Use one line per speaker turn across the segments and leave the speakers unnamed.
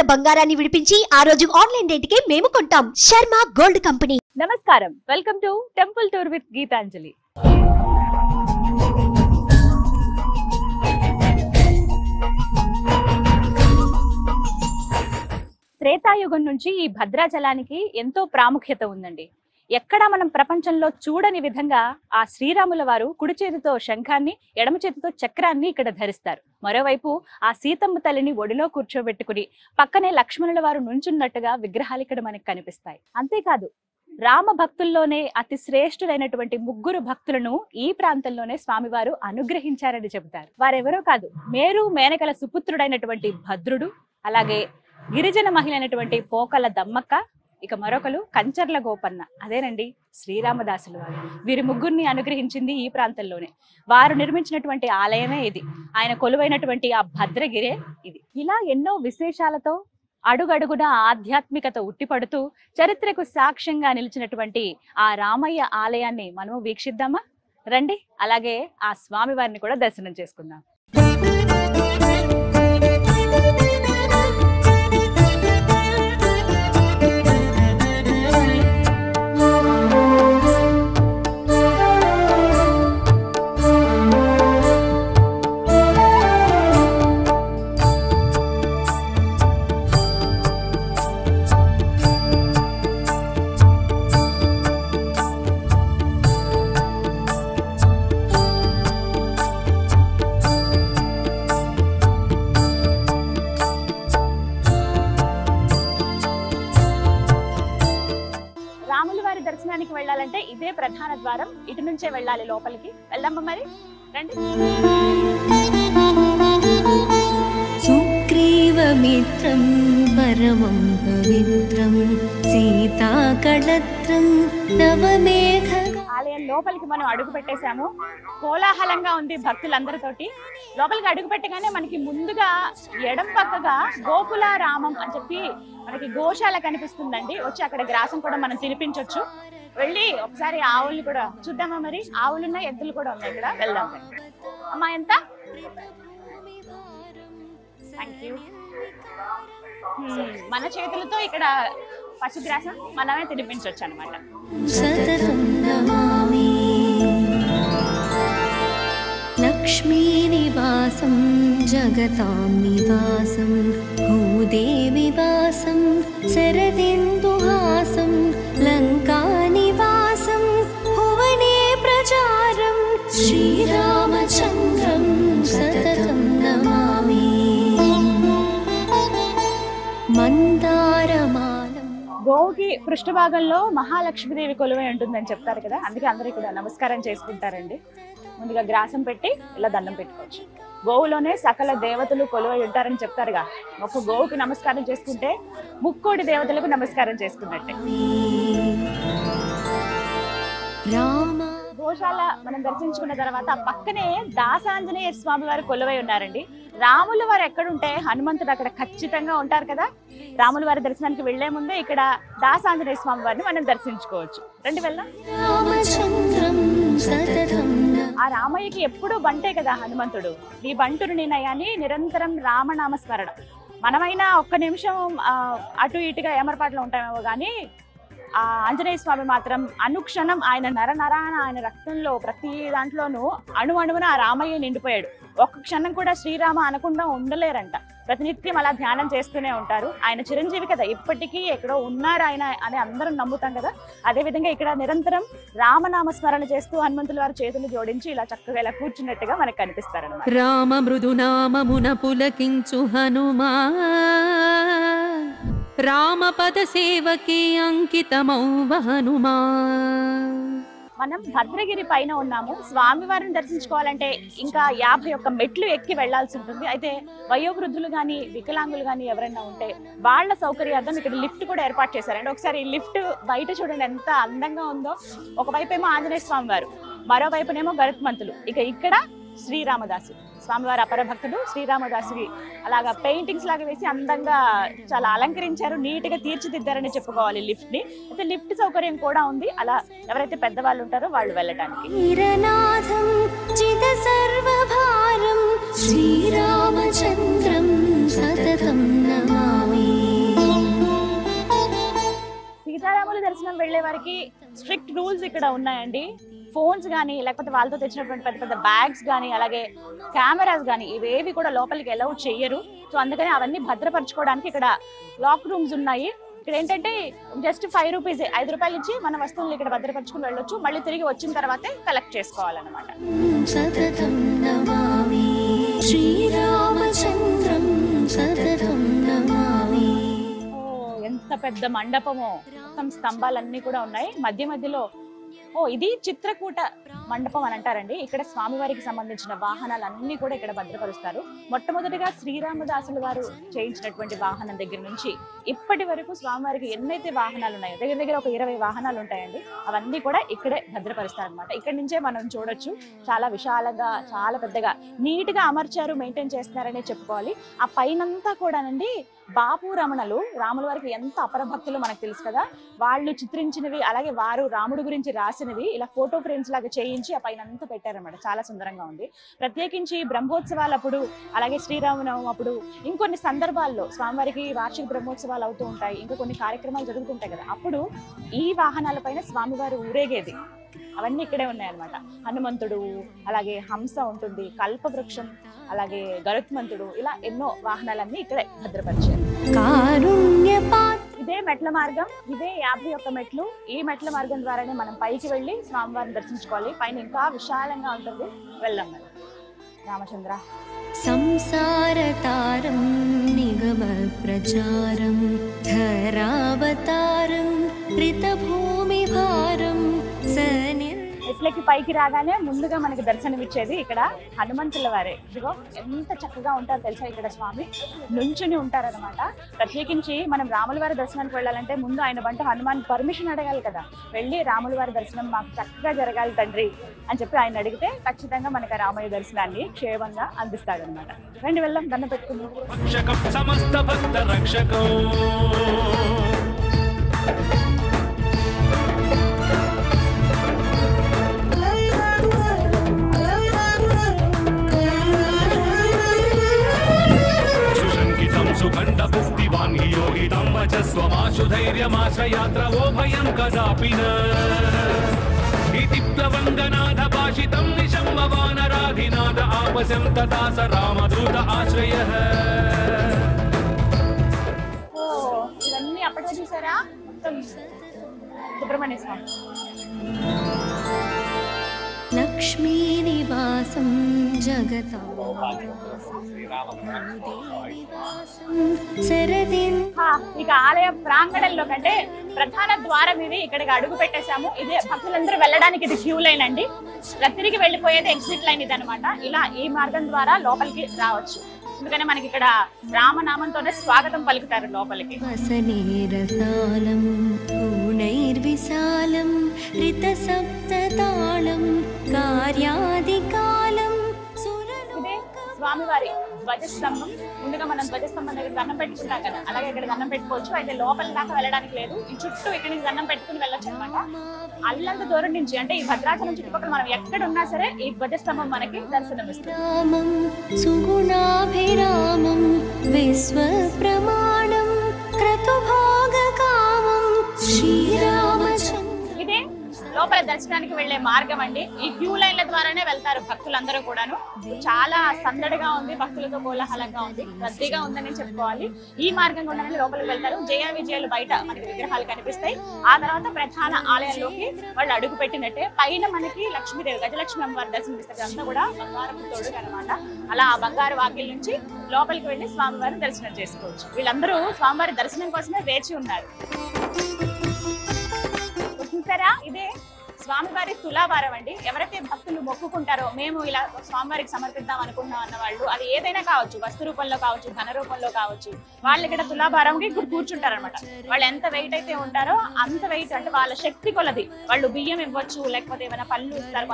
తాకట్టులో బంగారాన్ని విడిపించి ఆ రోజు ఆన్లైన్ రేటుకే మేము కొంటాం. Sharma gold company.
నమస్కారం, welcome to temple tour with Geetanjali. త్రేతాయుగం నుంచి ఈ భద్రాచలానికి ఎంతో ప్రాముఖ్యత ఉందండి. ఎక్కడా మనం ప్రపంచంలో చూడని విధంగా ఆ శ్రీరాముల వారు కుడి చేతితో శంఖాన్ని, ఎడమ చేతితో చక్రాన్ని ఇక్కడ ధరిస్తారు. మరోవైపు ఆ సీతమ్మ తల్లిని ఒడిలో కూర్చోబెట్టుకుని పక్కనే లక్ష్మణుల వారు నుంచున్నట్టుగా విగ్రహాలు ఇక్కడ మనకు కనిపిస్తాయి. అంతేకాదు, రామ భక్తుల్లోనే అతి శ్రేష్ఠులైనటువంటి 3 భక్తులను ఈ ప్రాంతంలోనే స్వామివారు అనుగ్రహించారని చెబుతారు. వారెవరో కాదు, మేరు మేనకల సుపుత్రుడైనటువంటి భద్రుడు, అలాగే గిరిజన మహిళ అయినటువంటి పోకల దమ్మక్క, ఇక మరొకరు కంచర్ల గోపన్న, అదేనండి శ్రీరామదాసులు వారు. వీరి 3 అనుగ్రహించింది ఈ ప్రాంతంలోనే. వారు నిర్మించినటువంటి ఆలయమే ఇది. ఆయన కొలువైనటువంటి ఆ భద్రగిరే ఇది. ఇలా ఎన్నో విశేషాలతో అడుగడుగున ఆధ్యాత్మికత ఉట్టిపడుతూ చరిత్రకు సాక్ష్యంగా నిలిచినటువంటి ఆ రామయ్య ఆలయాన్ని మనము వీక్షిద్దామా? రండి, అలాగే ఆ స్వామి వారిని కూడా దర్శనం చేసుకుందాం. దర్శనానికి వెళ్ళాలంటే ఇదే ప్రధాన ద్వారం, ఇటు నుంచే వెళ్ళాలి లోపలికి. వెళ్దామా మరి? రండి.
సుగ్రీవమిత్రం పరమం పవిత్రం సీతాకళత్రం నవమేఘ.
ఆలయం లోపలికి మనం అడుగు పెట్టేశాము. కోలాహలంగా ఉంది భక్తులందరితోటి. లోపలికి అడుగు పెట్టగానే మనకి ముందుగా ఎడం పక్కగా గోకుల రామం అని చెప్పి మనకి గోశాల కనిపిస్తుందండి. వచ్చి అక్కడ గ్రాసం కూడా మనం తినిపించవచ్చు. వెళ్ళి ఒకసారి ఆవుల్ని కూడా చూద్దామా మరి? ఆవులున్నాయి, ఎద్దులు కూడా ఉన్నాయి ఇక్కడ. వెళ్దాం. అమ్మా, ఎంత? Thank you. మన చేతులతో ఇక్కడ పశుగ్రాసం మనమే తినిపించవచ్చు అనమాట.
లక్ష్మీ నివాసం జగతాం నివాసం భూదేవి వాసం శరదిందుహాసం లంకా నివాసం భువనే ప్రచారం శ్రీరామచంద్రం సతతం నమామి. మందారమాలం.
గోవుకి పృష్ఠభాగంలో మహాలక్ష్మీదేవి కొలువై ఉంటుందని చెప్తారు కదా, అందుకే అందరూ ఇక్కడ నమస్కారం చేసుకుంటారండి. ముందుగా గ్రాసం పెట్టి ఇలా దండం పెట్టుకోవచ్చు. గోవులోనే సకల దేవతలు కొలువై ఉంటారని చెప్తారుగా. ఒక గోవుకి నమస్కారం చేసుకుంటే 3 దేవతలకు నమస్కారం చేసుకున్నట్టే. గోశాల మనం దర్శించుకున్న తర్వాత పక్కనే దాసాంజనేయ స్వామి వారు కొలువై ఉన్నారండి. రాముల వారు ఎక్కడుంటే హనుమంతుడు అక్కడ ఖచ్చితంగా ఉంటారు కదా. రాముల వారి దర్శనానికి వెళ్లే ముందే ఇక్కడ దాసాంజనేయ స్వామి వారిని మనం దర్శించుకోవచ్చు. రండి వెళ్దాం. ఆ రామయ్యకి ఎప్పుడు బంటే కదా హనుమంతుడు. ఈ బంటుడు నేనయ్యాని నిరంతరం రామనామ స్మరణ. మనమైనా ఒక్క నిమిషం అటు ఇటుగా ఏమరపాట్లో ఉంటామేమో కానీ ఆ ఆంజనేయ స్వామి మాత్రం అనుక్షణం ఆయన నరనరాన, ఆయన రక్తంలో ప్రతి దాంట్లోనూ అణువణువున ఆ రామయ్య నిండిపోయాడు. ఒక్క క్షణం కూడా శ్రీరామ అనకుండా ఉండలేరంట. ప్రతినిత్యం అలా ధ్యానం చేస్తూనే ఉంటారు. ఆయన చిరంజీవి కదా, ఇప్పటికీ ఎక్కడో ఉన్నారు ఆయన అని అందరం నమ్ముతాం కదా. అదేవిధంగా ఇక్కడ నిరంతరం రామనామ స్మరణ చేస్తూ హనుమంతుల వారి చేతులు జోడించి ఇలా చక్కగా ఇలా కూర్చున్నట్టుగా మనకు కనిపిస్తారు అన్నమాట.
రామ మృదునామమున పులకించు హనుమా రామపద సేవకి అంకితమౌ హనుమా.
మనం భద్రగిరి పైన ఉన్నాము. స్వామివారిని దర్శించుకోవాలంటే ఇంకా 51 మెట్లు ఎక్కి వెళ్లాల్సి ఉంటుంది. అయితే వయోవృద్ధులు గాని వికలాంగులు గాని ఎవరైనా ఉంటే వాళ్ళ సౌకర్యార్థం ఇక్కడ లిఫ్ట్ కూడా ఏర్పాటు చేశారండి. ఒకసారి లిఫ్ట్ బయట చూడండి ఎంత అందంగా ఉందో. ఒకవైపు ఏమో ఆంజనేయ స్వామి వారు, మరోవైపునేమో గరుత్మంతులు, ఇక ఇక్కడ శ్రీరామదాసు స్వామివారి అపర భక్తుడు శ్రీరామదాసుకి అలాగా పెయింటింగ్స్ లాగా వేసి అందంగా చాలా అలంకరించారు, నీట్ గా తీర్చిదిద్దారని చెప్పుకోవాలి లిఫ్ట్ ని. అయితే లిఫ్ట్ సౌకర్యం కూడా ఉంది, అలా ఎవరైతే పెద్దవాళ్ళు ఉంటారో వాళ్ళు వెళ్ళడానికి.
శ్రీరామచంద్రం సతతం నమామి.
దర్శనం వెళ్లే వారికి స్ట్రిక్ట్ రూల్స్ ఇక్కడ ఉన్నాయండి. ఫోన్స్ కానీ లేకపోతే వాళ్ళతో తెచ్చినటువంటి పెద్ద పెద్ద బ్యాగ్స్ కానీ అలాగే కెమెరాస్ కానీ ఇవేవి కూడా లోపలికి అలౌ చెయ్యరు. సో అందుకని అవన్నీ భద్రపరచుకోవడానికి ఇక్కడ లాక్ రూమ్స్ ఉన్నాయి. ఇక్కడ ఏంటంటే జస్ట్ 5 రూపీస్ 5 రూపాయలు ఇచ్చి మన వస్తువులు ఇక్కడ భద్రపరచుకుని వెళ్ళొచ్చు. మళ్ళీ తిరిగి వచ్చిన తర్వాతే కలెక్ట్ చేసుకోవాలన్నమాట.
సతతం నమామి శ్రీరామచంద్రం సతతం నమామి.
ఎంత పెద్ద మండపమో, మొత్తం స్తంభాలన్నీ కూడా ఉన్నాయి. మధ్య మధ్యలో ఇది చిత్రకూట మండపం అని అంటారండి. ఇక్కడ స్వామివారికి సంబంధించిన వాహనాలన్నీ కూడా ఇక్కడ భద్రపరుస్తారు. మొట్టమొదటిగా శ్రీరామదాసులు వారు చేయించినటువంటి వాహనం దగ్గర నుంచి ఇప్పటి వరకు స్వామివారికి ఎన్నైతే వాహనాలు ఉన్నాయో దగ్గర దగ్గర ఒక 20 వాహనాలు ఉంటాయండి. అవన్నీ కూడా ఇక్కడే భద్రపరుస్తారు అనమాట. ఇక్కడ నుంచే మనం చూడొచ్చు. చాలా విశాలంగా, చాలా పెద్దగా, నీట్ గా అమర్చారు, మెయింటైన్ చేస్తున్నారనే చెప్పుకోవాలి. ఆ పైనంతా కూడానండి బాపు రమణలు రాముల వారికి ఎంత అపరభక్తులు మనకు తెలుసు కదా, వాళ్ళు చిత్రించినవి అలాగే వారు రాముడు గురించి రాసినవి ఇలా ఫోటో ఫ్రేమ్స్ లాగా చేయించి ఆ పైన అంతా పెట్టారన్నమాట. చాలా సుందరంగా ఉంది. ప్రత్యేకించి బ్రహ్మోత్సవాలప్పుడు అలాగే శ్రీరామనవమి అప్పుడు ఇంకొన్ని సందర్భాల్లో స్వామివారికి వార్షిక బ్రహ్మోత్సవాలు అవుతూ ఉంటాయి, ఇంకా కొన్ని కార్యక్రమాలు జరుగుతుంటాయి కదా, అప్పుడు ఈ వాహనాల పైన స్వామివారు ఊరేగేది అవన్నీ ఇక్కడే ఉన్నాయన్నమాట. హనుమంతుడు అలాగే హంస ఉంటుంది, కల్పవృక్షం అలాగే గరుత్మంతుడు, ఇలా ఎన్నో వాహనాలన్నీ ఇక్కడే భద్రపరిచారు. ఇదే మెట్ల మార్గం, ఇదే 51 మెట్లు. ఈ మెట్ల మార్గం ద్వారానే మనం పైకి వెళ్ళి స్వామివారిని దర్శించుకోవాలి. పైన ఇంకా విశాలంగా ఉంటుంది. వెళ్దాం మరి. రామచంద్ర
సంసారతారం నిగమ ప్రచారం ధరావతారం రితభూమి భారం
మెట్లకి పైకి రాగానే ముందుగా మనకి దర్శనమిచ్చేది ఇక్కడ హనుమంతుల వారే. ఇదిగో ఎంత చక్కగా ఉంటారో తెలుసా ఇక్కడ స్వామి, నుంచుని ఉంటారనమాట. ప్రత్యేకించి మనం రాముల వారి దర్శనానికి వెళ్ళాలంటే ముందు ఆయన బంట హనుమాన్ పర్మిషన్ అడగాలి కదా. వెళ్ళి రాముల వారి దర్శనం మాకు చక్కగా జరగాలి తండ్రి అని చెప్పి ఆయన అడిగితే ఖచ్చితంగా మనకి రామయ్య దర్శనాన్ని క్షేమంగా అందిస్తాడనమాట. రండి వెళ్దాం, దండం పెట్టుకుందాం.
सुखण्डपुष्टिवान् हि योगितं वचस्वमाशु धैर्यमाश्रयात्रवो भयं कदापि न इति प्लवङ्गनाथ भाषितं निशम्भवानराधिनाथ आपसं तथा स रामदूत आश्रयः.
ఇవన్నీ అప్పటికే చూసారా, మొత్తం సుబ్రహ్మణ్య స్వామి.
లక్ష్మీ నివాసం జగత
ఇక ఆలయ ప్రాంగణంలో కంటే ప్రధాన ద్వారం ఇది. ఇక్కడికి అడుగు పెట్టేశాము. ఇది భక్తులందరూ వెళ్ళడానికి ఇది క్యూ లైన్ అండి. తిరిగి వెళ్ళిపోయేది ఎగ్జిట్ లైన్ ఇది అనమాట. ఇలా ఈ మార్గం ద్వారా లోపలికి రావచ్చు. ఎందుకని మనకి ఇక్కడ రామనామంతోనే స్వాగతం పలుకుతారు లోపలికి.
విశాలం రిత సప్తతాళం కార్యాదికాలం.
ఇదే స్వామివారి ధ్వజస్తంభం. ముందుగా మనం ధ్వజస్తంభం దగ్గర దండం పెట్టుకుంటాం కదా, అలాగే ఇక్కడ దండం పెట్టుకోవచ్చు. అయితే లోపల దాకా వెళ్ళడానికి లేదు, ఈ చుట్టూ ఇక్కడి నుంచి దండం పెట్టుకుని వెళ్ళొచ్చు అనమాట. అల్లంత దూరం నుంచి అంటే ఈ భద్రాచలం చుట్టుపక్కల మనం ఎక్కడ ఉన్నా సరే ఈ ధ్వజస్తంభం మనకి దర్శనం ఇస్తుంది.
సుగుణాభిరామం విశ్వ ప్రమాణం క్రతుభోగకామం శ్రీరామచంద్ర.
ఇదే లోపల దర్శనానికి వెళ్లే మార్గం అండి. ఈ క్యూ లైన్ల ద్వారానే వెళ్తారు భక్తులందరూ కూడాను. చాలా సందడిగా ఉంది, భక్తులతో కోలాహలంగా ఉంది, రద్దీగా ఉందని చెప్పుకోవాలి. ఈ మార్గం గుండానే లోపలికి వెళ్తారు. జయ విజయాలు బయట మనకి విగ్రహాలు కనిపిస్తాయి. ఆ తర్వాత ప్రధాన ఆలయంలోకి వాళ్ళు అడుగు పెట్టినట్టే పైన మనకి లక్ష్మీదేవి గజలక్ష్మి అమ్మవారి దర్శనం ఇస్తారు. అంతా కూడా బంగారం తోడుగా అనమాట. అలా ఆ బంగారు వాకిల్ నుంచి లోపలికి వెళ్లి స్వామివారి దర్శనం చేసుకోవచ్చు. వీళ్ళందరూ స్వామివారి దర్శనం కోసమే వేచి ఉన్నారు. చూసారా, ఇదే స్వామివారి తులాభారం అండి. ఎవరైతే భక్తులు మొక్కుకుంటారో మేము ఇలా స్వామివారికి సమర్పిద్దాం అనుకున్నాం అన్న వాళ్ళు, అది ఏదైనా కావచ్చు, వస్తు రూపంలో కావచ్చు, ధన రూపంలో కావచ్చు, వాళ్ళు ఇక్కడ తులాభారంకి కూర్చుంటారు అనమాట. వాళ్ళు ఎంత వెయిట్ అయితే ఉంటారో అంత వెయిట్, అంటే వాళ్ళ శక్తి కొలది వాళ్ళు బియ్యం ఇవ్వచ్చు, లేకపోతే ఏమైనా పళ్ళు ఇస్తారు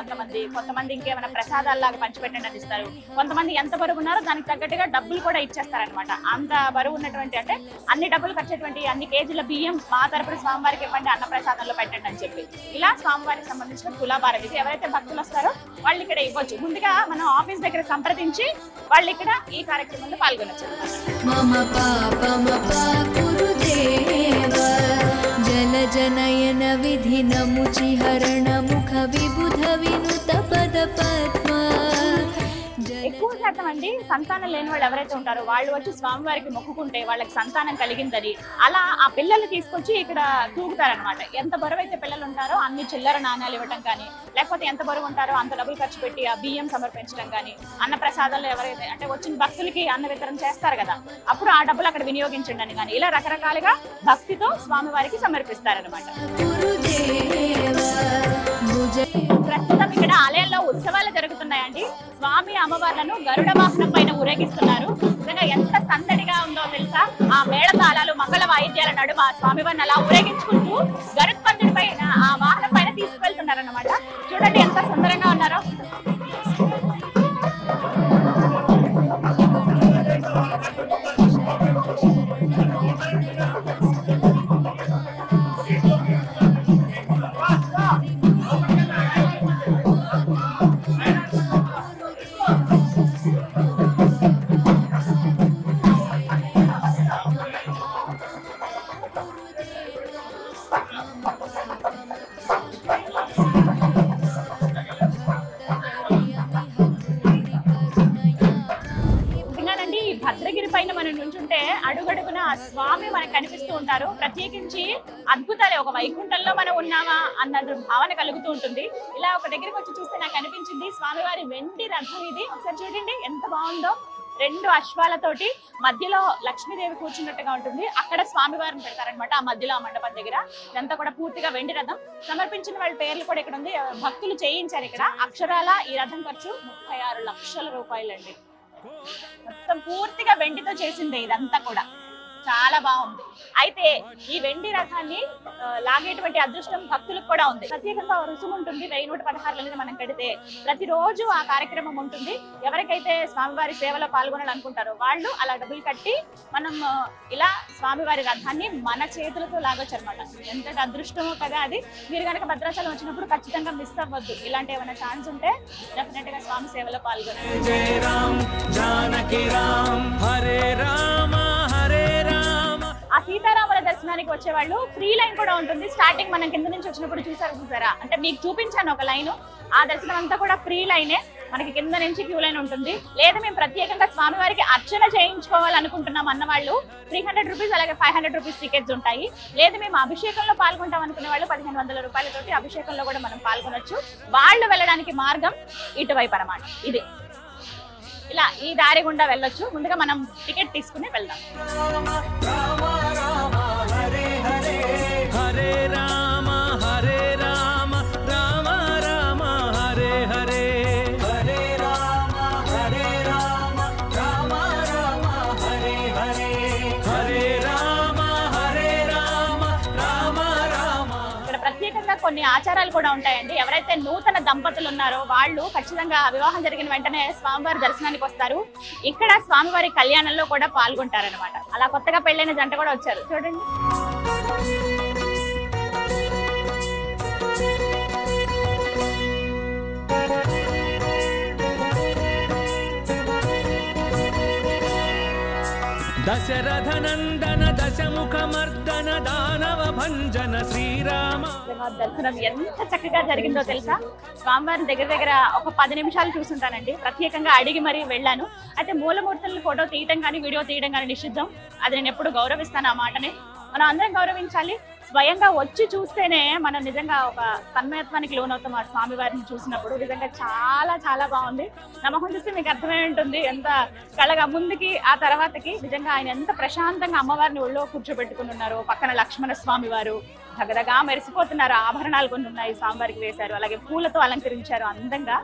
కొంతమంది ఇంకేమైనా ప్రసాదాల్లాగా పంచిపెట్టండి అని ఇస్తారు. కొంతమంది ఎంత బరువు ఉన్నారో దానికి తగ్గట్టుగా డబ్బులు కూడా ఇచ్చేస్తారనమాట. అంత బరువు ఉన్నటువంటి అంటే అన్ని డబ్బులు ఖర్చేటువంటి అన్ని కేజీల బియ్యం మా తరపున స్వామివారికి ఇవ్వండి, అన్న ప్రసాదంలో పెట్టండి అని చెప్పి ఇలా స్వామివారి సంబంధించిన తులాభారం ఇది. ఎవరైతే భక్తులు వస్తారో వాళ్ళు ఇక్కడ ఇవ్వచ్చు. ముందుగా మనం ఆఫీస్ దగ్గర సంప్రదించి వాళ్ళు ఇక్కడ ఈ కార్యక్రమంలో పాల్గొనొచ్చు.
మమ పాపమ పాపురుదేవ జల జనయన
శాతం అండి సంతానం లేని వాళ్ళు ఎవరైతే ఉంటారో వాళ్ళు వచ్చి స్వామివారికి మొక్కుకుంటే వాళ్ళకి సంతానం కలిగిందని అలా ఆ పిల్లలు తీసుకొచ్చి ఇక్కడ తూగుతారనమాట. ఎంత బరువు అయితే పిల్లలు ఉంటారో అన్ని చిల్లర నాణ్యాలు ఇవ్వటం కానీ, లేకపోతే ఎంత బరువు ఉంటారో అంత డబ్బులు ఖర్చు పెట్టి ఆ బియ్యం సమర్పించడం కానీ, అన్న ప్రసాదాలు ఎవరైతే అంటే వచ్చిన భక్తులకి అన్న వితరణ చేస్తారు కదా, అప్పుడు ఆ డబ్బులు అక్కడ వినియోగించండి అని కానీ ఇలా రకరకాలుగా భక్తితో స్వామివారికి సమర్పిస్తారనమాట. ప్రస్తుతం ఇక్కడ ఆలయంలో ఉత్సవాలు జరుగుతున్నాయండి. స్వామి అమ్మవార్లను గరుడ వాహనం పైన ఊరేగిస్తున్నారు. నిజంగా ఎంత సందడిగా ఉందో తెలుసా. ఆ మేళతాళాలు మంగళ వాయిద్యాల నడుమ స్వామివారిని అలా ఊరేగించుకుంటూ గరుడ్ పందిరి పైన ఆ వాహనం పైన తీసుకువెళ్తున్నారు అన్నమాట. చూడండి ఎంత సుందరంగా ఉన్నారో. భద్రగిరి పైన మనం నుంచుంటే అడుగడుగున స్వామి మనకు కనిపిస్తూ ఉంటారు. ప్రత్యేకించి అద్భుతాలే, ఒక వైకుంఠంలో మనం ఉన్నామా అన్న భావన కలుగుతూ ఉంటుంది. ఇలా ఒక దగ్గరికి వచ్చి చూస్తే నాకు అనిపించింది స్వామివారి వెండి రథం ఇది. ఒకసారి చూడండి ఎంత బాగుందో. 2 అశ్వాలతోటి మధ్యలో లక్ష్మీదేవి కూర్చున్నట్టుగా ఉంటుంది. అక్కడ స్వామివారిని పెడతారనమాట ఆ మధ్యలో ఆ మండపం దగ్గర. ఇదంతా కూడా పూర్తిగా వెండి రథం. సమర్పించిన వాళ్ళ పేర్లు కూడా ఇక్కడ ఉంది. భక్తులు చేయించారు ఇక్కడ. అక్షరాల ఈ రథం ఖర్చు 36 లక్షల రూపాయలండి. మొత్తం పూర్తిగా వెండితో చేసిందే ఇదంతా కూడా. చాలా బాగుంది. అయితే ఈ వెండి రథాన్ని లాగేటువంటి అదృష్టం భక్తులకు కూడా ఉంది. ప్రత్యేకంగా రుసుము ఉంటుంది. 1116 మనం కడితే ప్రతిరోజు ఆ కార్యక్రమం ఉంటుంది. ఎవరికైతే స్వామివారి సేవలో పాల్గొనాలనుకుంటారో వాళ్ళు అలా డబ్బులు కట్టి మనం ఇలా స్వామివారి రథాన్ని మన చేతులతో లాగొచ్చు అనమాట. ఎంతటి అదృష్టమో కదా అది. మీరు కనుక భద్రాచలం వచ్చినప్పుడు ఖచ్చితంగా మిస్ అవ్వద్దు. ఇలాంటి ఏమైనా ఛాన్స్ ఉంటే డెఫినెట్ గా స్వామి సేవలో పాల్గొనాలి.
జయ రామ్ జానకి రామ్ హరే రామ హరే రామ.
ఆ సీతారాముల దర్శనానికి వచ్చే వాళ్ళు ఫ్రీ లైన్ కూడా ఉంటుంది. స్టార్టింగ్ మనం కింద నుంచి వచ్చినప్పుడు చూసారా అంటే మీకు చూపించాను ఒక లైన్. ఆ దర్శనం అంతా కూడా ఫ్రీ లైనే. మనకి కింద నుంచి క్యూ లైన్ ఉంటుంది. లేదా మేము ప్రత్యేకంగా స్వామివారికి అర్చన చేయించుకోవాలనుకుంటున్నాం అన్న వాళ్ళు 300 రూపీస్, అలాగే 500 రూపీస్ టికెట్స్ ఉంటాయి. లేదా మేము అభిషేకంలో పాల్గొంటాం అనుకునే వాళ్ళు 1500 రూపాయలతోటి అభిషేకంలో కూడా మనం పాల్గొనొచ్చు. వాళ్ళు వెళ్ళడానికి మార్గం ఇటువైపు అన్నమాట. ఇది ఇలా ఈ దారి గుండా వెళ్ళొచ్చు. ముందుగా మనం టికెట్ తీసుకుని వెళ్దాం.
హరే రామ హరే రామ రామ రామ హరే హరే. హరే రామ హరే రామ రామ రామ హరే హరే. హరే రామ హరే రామ రామ రామ.
ఇక్కడ ప్రత్యేకంగా కొన్ని ఆచారాలు కూడా ఉంటాయండి. ఎవరైతే నూతన దంపతులు ఉన్నారో వాళ్ళు ఖచ్చితంగా వివాహం జరిగిన వెంటనే స్వామివారి దర్శనానికి వస్తారు. ఇక్కడ స్వామివారి కళ్యాణంలో కూడా పాల్గొంటారనమాట. అలా కొత్తగా పెళ్ళైన జంట కూడా వచ్చారు చూడండి.
దశరథ నందన దశముఖ మర్దన దానవ భంజన శ్రీరామ.
దర్శనం ఎంత చక్కగా జరిగిందో తెలుసా. స్వామివారి దగ్గర ఒక 10 నిమిషాలు చూసుంటానండి. ప్రత్యేకంగా అడిగి మరీ వెళ్ళాను. అయితే మూలమూర్తులను ఫోటో తీయడం కానీ వీడియో తీయడం కానీ నిషిద్ధం. అది నేను ఎప్పుడు గౌరవిస్తాను. ఆ మాటని మనం అందరం గౌరవించాలి. స్వయంగా వచ్చి చూస్తేనే మనం నిజంగా ఒక తన్మయత్వానికి లోనవుతాం. ఆ స్వామివారిని చూసినప్పుడు నిజంగా చాలా చాలా బాగుంది. నా మొహం చూస్తే మీకు అర్థమై ఉంటుంది ఎంత కళగా ముందుకి ఆ తర్వాతకి. నిజంగా ఆయన ఎంత ప్రశాంతంగా అమ్మవారిని ఒళ్ళో కూర్చోబెట్టుకుని ఉన్నారు. పక్కన లక్ష్మణ స్వామి వారు దగదగా మెరిసిపోతున్నారు. ఆభరణాలు కొన్ని ఉన్నాయి స్వామివారికి వేశారు. అలాగే పూలతో అలంకరించారు అందంగా.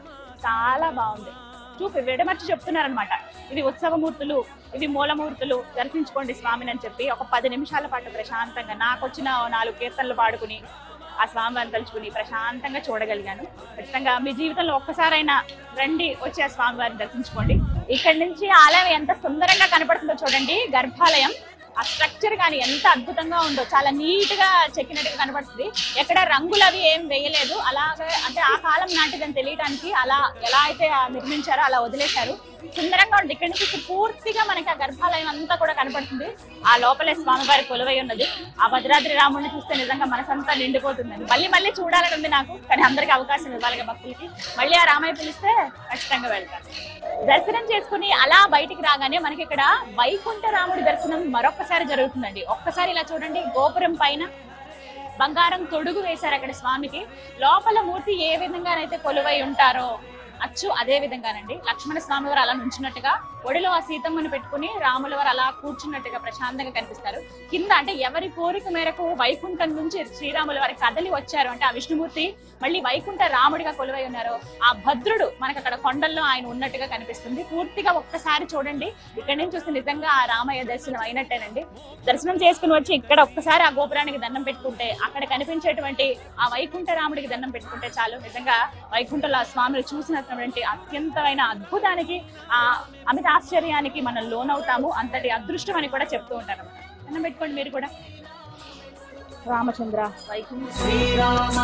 చాలా బాగుంది. చూపి విడమర్చి చెప్తున్నారనమాట. ఇవి ఉత్సవమూర్తులు, ఇవి మూలమూర్తులు, దర్శించుకోండి స్వామిని అని చెప్పి ఒక 10 నిమిషాల పాటు ప్రశాంతంగా నాకు వచ్చిన 4 కీర్తనలు పాడుకుని ఆ స్వామివారిని తలుచుకుని ప్రశాంతంగా చూడగలిగాను. ఖచ్చితంగా మీ జీవితంలో ఒక్కసారైనా రండి, వచ్చి ఆ స్వామివారిని దర్శించుకోండి. ఇక్కడి నుంచి ఆలయం ఎంత సుందరంగా కనపడుతుందో చూడండి. గర్భాలయం ఆ స్ట్రక్చర్ కానీ ఎంత అద్భుతంగా ఉందో. చాలా నీట్ గా చెక్కినట్టుగా కనబడుతుంది. ఎక్కడ రంగులు అవి ఏం వేయలేదు. అలాగే అంటే ఆ కాలం నాటిదని తెలియడానికి అలా ఎలా అయితే నిర్మించారో అలా వదిలేశారు. సుందరంగా ఉంది. ఇక్కడ నుంచి పూర్తిగా మనకి ఆ గర్భాలయం అంతా కూడా కనపడుతుంది. ఆ లోపలే స్వామివారి కొలువై ఉన్నది. ఆ భద్రాద్రి రాముడిని చూస్తే నిజంగా మనసంతా నిండిపోతుందండి. మళ్ళీ మళ్ళీ చూడాలని ఉంది నాకు, కానీ అందరికి అవకాశం ఇవ్వాలి భక్తులకి. మళ్ళీ ఆ రామయ్య పిలిస్తే ఖచ్చితంగా వెళ్తాను. దర్శనం చేసుకుని అలా బయటికి రాగానే మనకి ఇక్కడ వైకుంఠ రాముడి దర్శనం మరొక్కసారి జరుగుతుందండి. ఒక్కసారి ఇలా చూడండి, గోపురం పైన బంగారం తొడుగు వేశారు అక్కడ స్వామికి. లోపల మూర్తి ఏ విధంగానైతే కొలువై ఉంటారో అచ్చు అదే విధంగానండి. లక్ష్మణ స్వామి వారు అలా నుంచున్నట్టుగా, ఒడిలో ఆ సీతమ్మని పెట్టుకుని రాముల వారు అలా కూర్చున్నట్టుగా ప్రశాంతంగా కనిపిస్తారు. కింద అంటే ఎవరి కోరిక మేరకు వైకుంఠం నుంచి శ్రీరాముల వారి కదలి వచ్చారు అంటే ఆ విష్ణుమూర్తి మళ్ళీ వైకుంఠ రాముడిగా కొలువై ఉన్నారు. ఆ భద్రుడు మనకు అక్కడ కొండల్లో ఆయన ఉన్నట్టుగా కనిపిస్తుంది. పూర్తిగా ఒక్కసారి చూడండి, ఇక్కడ నుంచి చూస్తే నిజంగా ఆ రామయ్య దర్శనం అయినట్టేనండి. దర్శనం చేసుకుని వచ్చి ఇక్కడ ఒక్కసారి ఆ గోపురానికి దండం పెట్టుకుంటే, అక్కడ కనిపించేటువంటి ఆ వైకుంఠ రాముడికి దండం పెట్టుకుంటే చాలు. నిజంగా వైకుంఠంలో ఆ స్వామిని చూసినటువంటి అత్యంతమైన అద్భుతానికి, ఆ అమిత ఆశ్చర్యానికి మనం లోనవుతాము. అంతటి అదృష్టం అని కూడా చెప్తూ ఉంటారు. దండం పెట్టుకోండి మీరు కూడా. రామచంద్ర వైకుంఠ
శ్రీరామ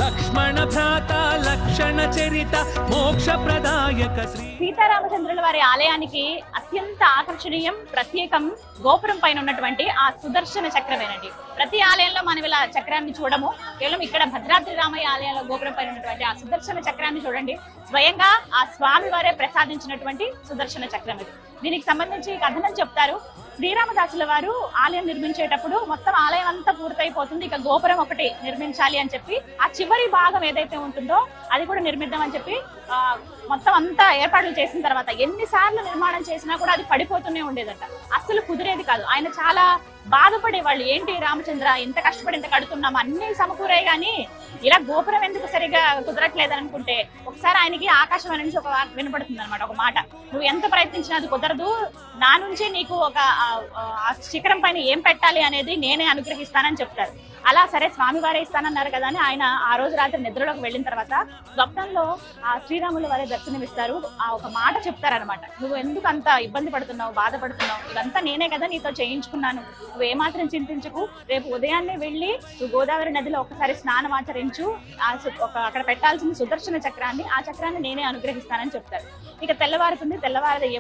లక్ష్మణ భ్రాత లక్షణ చరిత మోక్ష ప్రదాయక శ్రీ
సీతారామచంద్రుల వారి ఆలయానికి అత్యంత ఆకర్షణీయం, ప్రత్యేకం గోపురం పైన ఉన్నటువంటి ఆ సుదర్శన చక్రమేనండి. ప్రతి ఆలయంలో మనం ఇలా చక్రాన్ని చూడము, కేవలం ఇక్కడ భద్రాద్రి రామయ్య ఆలయంలో గోపురం పైన ఉన్నటువంటి ఆ సుదర్శన చక్రాన్ని చూడండి. స్వయంగా ఆ స్వామి వారే ప్రసాదించినటువంటి సుదర్శన చక్రం ఇది. దీనికి సంబంధించి కథనం చెప్తారు. శ్రీరామదాసుల వారు ఆలయం నిర్మించేటప్పుడు మొత్తం ఆలయం అంతా పూర్తయిపోతుంది, ఇక గోపురం ఒకటి నిర్మించాలి అని చెప్పి ఆ చివరి భాగం ఏదైతే ఉంటుందో అది కూడా నిర్మిద్దామని చెప్పి మొత్తం అంతా ఏర్పాట్లు చేసిన తర్వాత ఎన్నిసార్లు నిర్మాణం చేసినా కూడా అది పడిపోతూనే ఉండేదట. అస్సలు కుదిరేది కాదు. ఆయన చాలా బాధపడేవాళ్ళు. ఏంటి రామచంద్ర, ఇంత కష్టపడి ఇంత కడుతున్నాం, అన్ని సమకూరే గానీ ఇలా గోపురం ఎందుకు సరిగా కుదరట్లేదని అనుకుంటే ఒకసారి ఆయనకి ఆకాశవాణి నుంచి ఒక వినపడుతుంది అనమాట, ఒక మాట, నువ్వు ఎంత ప్రయత్నించినా అది కుదరదు, నా నుంచి నీకు ఒక శిఖరం పైన ఏం పెట్టాలి అనేది నేనే అనుగ్రహిస్తానని చెప్తారు. అలా సరే స్వామివారే ఇస్తానన్నారు కదా అని ఆయన ఆ రోజు రాత్రి నిద్రలోకి వెళ్ళిన తర్వాత స్వప్నంలో ఆ శ్రీరాముల వారే దర్శనమిస్తారు. ఆ ఒక మాట చెప్తారనమాట, నువ్వు ఎందుకు అంత ఇబ్బంది పడుతున్నావు, బాధపడుతున్నావు, ఇదంతా నేనే కదా నీతో చేయించుకున్నాను, నువ్వు ఏమాత్రం చింతించకు, రేపు ఉదయాన్నే వెళ్ళి నువ్వు గోదావరి నదిలో ఒకసారి స్నానం ఆచరించు, అక్కడ పెట్టాల్సిన సుదర్శన చక్రాన్ని, ఆ చక్రాన్ని నేనే అనుగ్రహిస్తానని చెప్తారు. ఇక తెల్లవారుతుంది,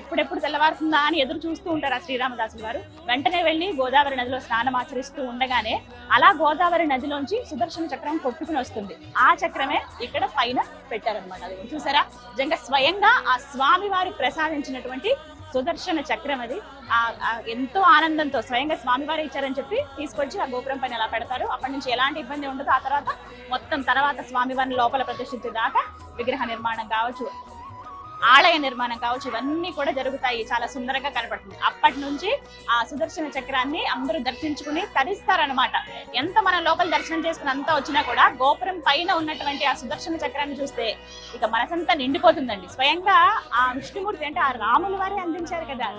ఎప్పుడెప్పుడు తెల్లవారుతుందా అని ఎదురు చూస్తూ ఉంటారు ఆ శ్రీరామదాసుల వారు. వెంటనే వెళ్ళి గోదావరి నదిలో స్నానం ఆచరిస్తూ ఉండగానే అలా గోదావరి నదిలోంచి సుదర్శన చక్రం కొట్టుకుని వస్తుంది. ఆ చక్రమే ఇక్కడ పైన పెట్టారనమాట. అది చూసారా, నిజంగా స్వయంగా ఆ స్వామి వారు ప్రసాదించినటువంటి సుదర్శన చక్రం అది. ఎంతో ఆనందంతో స్వయంగా స్వామివారే ఇచ్చారని చెప్పి తీసుకొచ్చి ఆ గోపురం పైన ఎలా పెడతారు. అప్పటి నుంచి ఎలాంటి ఇబ్బంది ఉండదు. ఆ తర్వాత స్వామివారిని లోపల ప్రతిష్ఠించేదాకా విగ్రహ నిర్మాణం కావచ్చు, ఆలయ నిర్మాణం కావచ్చు, ఇవన్నీ కూడా జరుగుతాయి. చాలా సుందరంగా కనపడుతుంది. అప్పటి నుంచి ఆ సుదర్శన చక్రాన్ని అందరూ దర్శించుకుని తరిస్తారనమాట. ఎంత మనం లోపల దర్శనం చేసుకుని అంతా వచ్చినా కూడా గోపురం పైన ఉన్నటువంటి ఆ సుదర్శన చక్రాన్ని చూస్తే ఇక మనసంతా నిండిపోతుందండి. స్వయంగా ఆ విష్ణుమూర్తి అంటే ఆ రాముల వారే అందించారు కదా.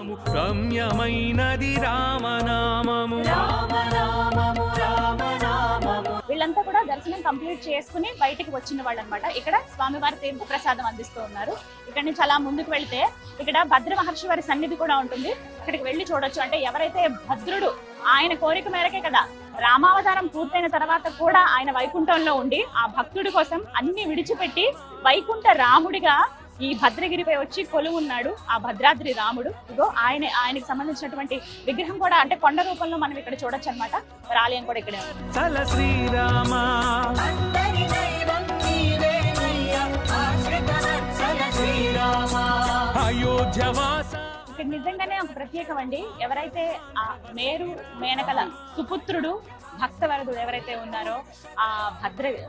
రమ్యమైనది రామనామము రామనామము రామనామము.
వీళ్ళంతా కూడా దర్శనం కంప్లీట్ చేసుకుని బయటికి వచ్చిన వాళ్ళు అనమాట. ఇక్కడ స్వామివారి తీర్థ ప్రసాదం అందిస్తూ ఉన్నారు. ఇక్కడ నుంచి అలా ముందుకు వెళ్తే ఇక్కడ భద్ర మహర్షి వారి సన్నిధి కూడా ఉంటుంది. అక్కడికి వెళ్ళి చూడొచ్చు. అంటే ఎవరైతే భద్రుడు ఆయన కోరిక మేరకే కదా రామావతారం పూర్తయిన తర్వాత కూడా ఆయన వైకుంఠంలో ఉండి ఆ భక్తుడి కోసం అన్ని విడిచిపెట్టి వైకుంఠ రాముడిగా ఈ భద్రగిరిపై వచ్చి కొలువున్నాడు ఆ భద్రాద్రి రాముడు. ఇగో ఆయనకి సంబంధించినటువంటి విగ్రహం కూడా అంటే కొండ రూపంలో మనం ఇక్కడ చూడొచ్చు అనమాట. ఆలయం కూడా ఇక్కడే ఉంది. ఇక్కడ నిజంగానే ఒక ప్రత్యేకం అండి. ఎవరైతే ఆ మేనకల సుపుత్రుడు భక్తవరదుడు ఎవరైతే ఉన్నారో ఆ